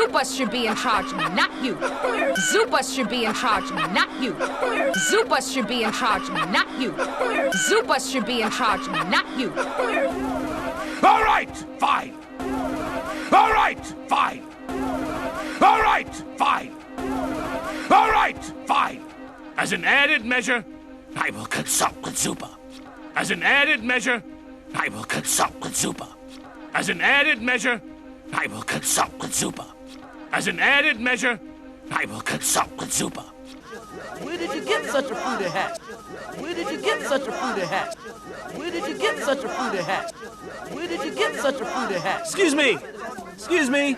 Zupas should be in charge, not you. Zupas should be in charge, not you. Zupas should be in charge, not you. Zupas should be in charge, not you. All right, fine. All right, fine. All right, fine. All right, fine. As an added measure, I will consult with Zupa. As an added measure, I will consult with Zupa. As an added measure, I will consult with Zupa. As an added measure, I will consult with Zupa. Where did you get such a fruity hat? Where did you get such a fruity hat? Where did you get such a fruity hat? Where did you get such a fruity hat? Excuse me. Excuse me.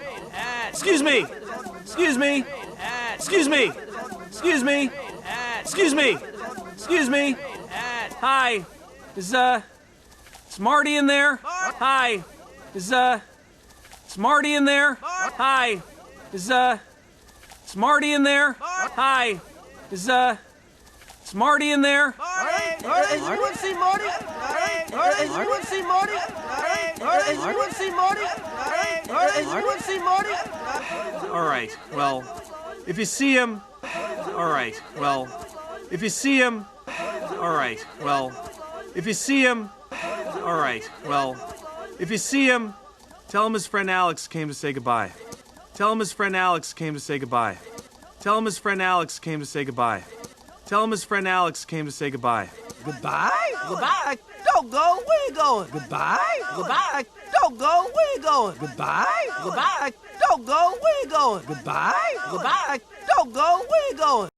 Excuse me. Excuse me. Excuse me. Excuse me. Excuse me. Excuse me. Hi. Is Marty in there? Hi. Is Marty in there? Hi. Is Marty in there? Hi. Is Marty in there? Anyone see Marty? Anyone see Marty? Anyone see Marty? Anyone see Marty? All right. Well, if you see him, all right. Well, if you see him, all right. Well, if you see him, all right. Well, if you see him, tell him his friend Alex came to say goodbye. Tell him his friend Alex came to say goodbye. Tell him his friend Alex came to say goodbye. Tell him his friend Alex came to say goodbye. Goodbye? Goodbye? Don't go. Where you going? Goodbye? Goodbye? Don't go. Where you going? Goodbye? Goodbye? Don't go. Where you going? Goodbye? Goodbye? Don't go. Where you going?